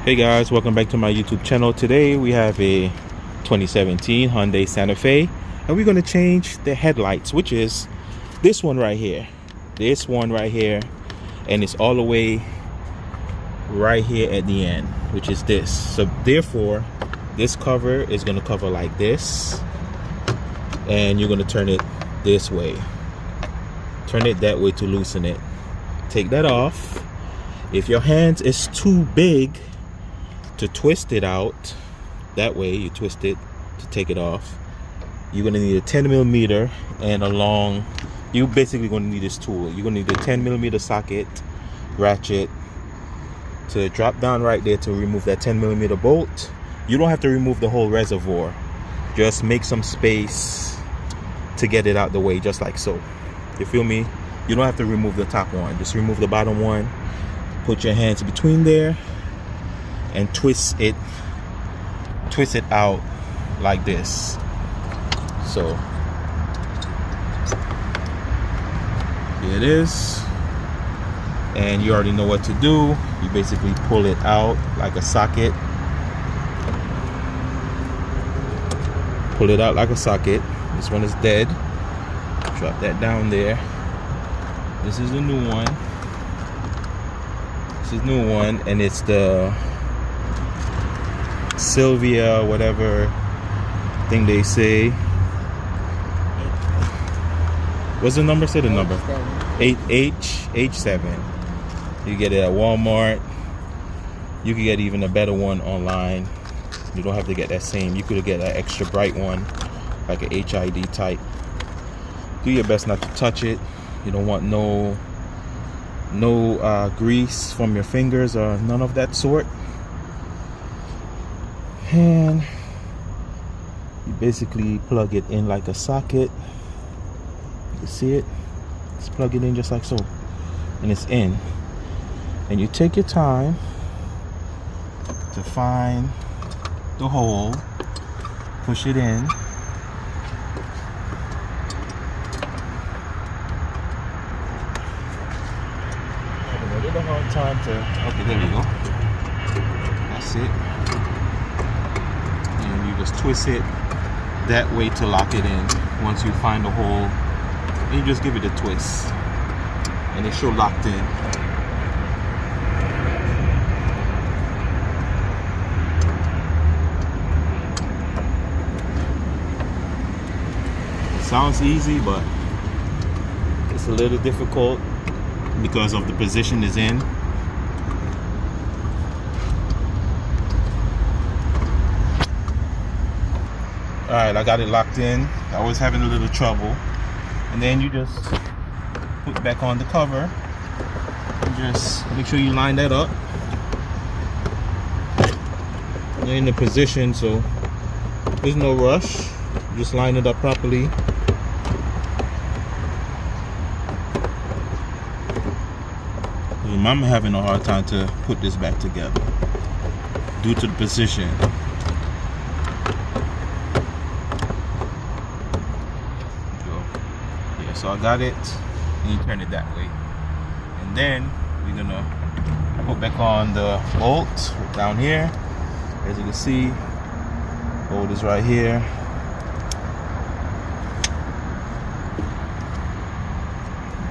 Hey guys, welcome back to my YouTube channel. Today we have a 2017 Hyundai Santa Fe, and we're going to change the headlights, which is this one right here, and it's all the way right here at the end, which is this. So therefore this cover is going to cover like this, and you're going to turn it this way, turn it that way to loosen it. Take that off. If your hands is too big to twist it out, that way you twist it to take it off, you're going to need a 10mm and a long, you're basically going to need this tool. You're going to need a 10mm socket ratchet to drop down right there to remove that 10mm bolt. You don't have to remove the whole reservoir, just make some space to get it out the way, just like so. You feel me? You don't have to remove the top one, just remove the bottom one, put your hands between there and twist it out like this. So here it is, and you already know what to do. You basically pull it out like a socket, this one is dead. Drop that down there. This is the new one, and it's the Sylvia whatever thing they say. What's the number? Say the number. H7. You get it at Walmart. You can get even a better one online. You don't have to get that same. You could get an extra bright one, like a HID type. Do your best not to touch it. You don't want no grease from your fingers or none of that sort. And you basically plug it in like a socket. You see it? Just plug it in just like so, and it's in. And you take your time to find the hole, push it in. Having a little hard time to, okay, there we go. That's it. And you just twist it that way to lock it in. Once you find the hole, and you just give it a twist, and it should locked in. It sounds easy, but it's a little difficult because of the position it's in. Alright, I got it locked in. I was having a little trouble. And then you just put back on the cover and just make sure you line that up. You're in the position, so there's no rush. Just line it up properly. I'm having a hard time to put this back together due to the position. So I got it, and you turn it that way, and then we're gonna put back on the bolt down here. As you can see, bolt is right here.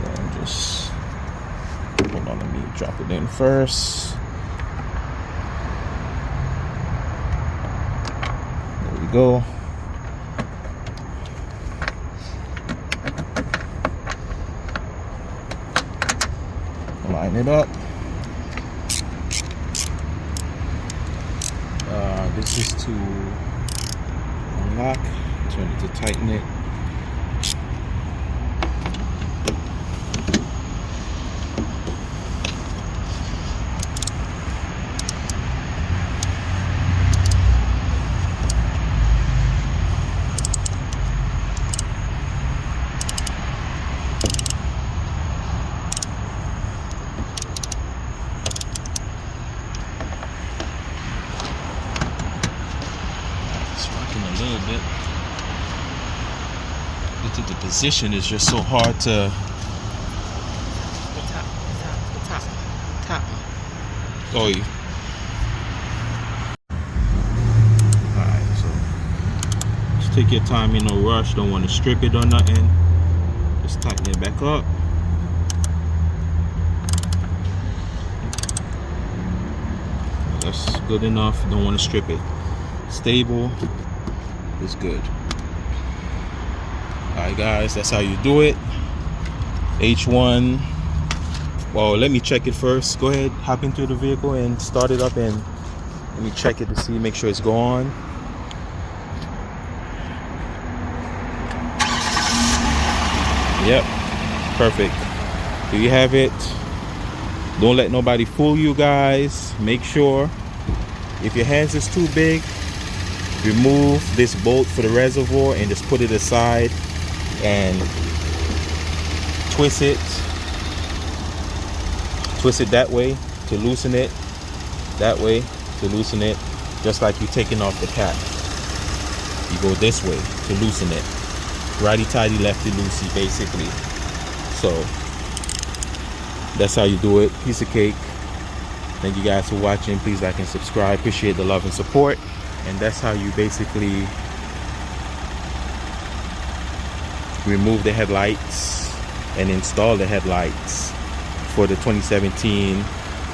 And just hold on, let me drop it in first. There we go. Line it up. This is to unlock, turn it to tighten it. A little bit. The position is just so hard to. The top. Oh, Take your time, in no rush. Don't want to strip it or nothing. Just tighten it back up. That's good enough. Don't want to strip it. Stable is good. Alright guys, that's how you do it. H1. Well, let me check it first. Go ahead, hop into the vehicle and start it up, and let me check it to see, make sure it's going. Yep, perfect. Here you have it. Don't let nobody fool you guys. Make sure, if your hands is too big, remove this bolt for the reservoir and just put it aside and twist it that way to loosen it, that way to loosen it, just like you're taking off the cap. You go this way to loosen it, righty tighty, lefty loosey, basically. So that's how you do it. Piece of cake. Thank you guys for watching. Please like and subscribe. Appreciate the love and support. And that's how you basically remove the headlights and install the headlights for the 2017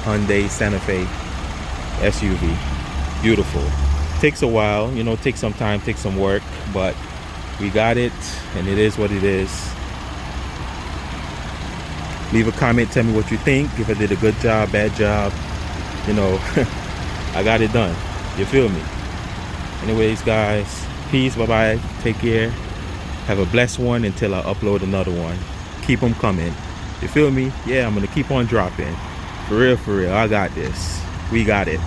Hyundai Santa Fe SUV. Beautiful. Takes a while, you know, takes some time, takes some work, but we got it, and it is what it is. Leave a comment, tell me what you think, if I did a good job, bad job, you know. I got it done, you feel me? Anyways guys, peace, bye bye, take care, have a blessed one until I upload another one. Keep them coming, you feel me? Yeah, I'm gonna keep on dropping, for real, I got this, we got it.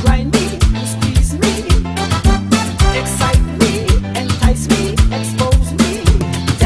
Grind me, you squeeze me.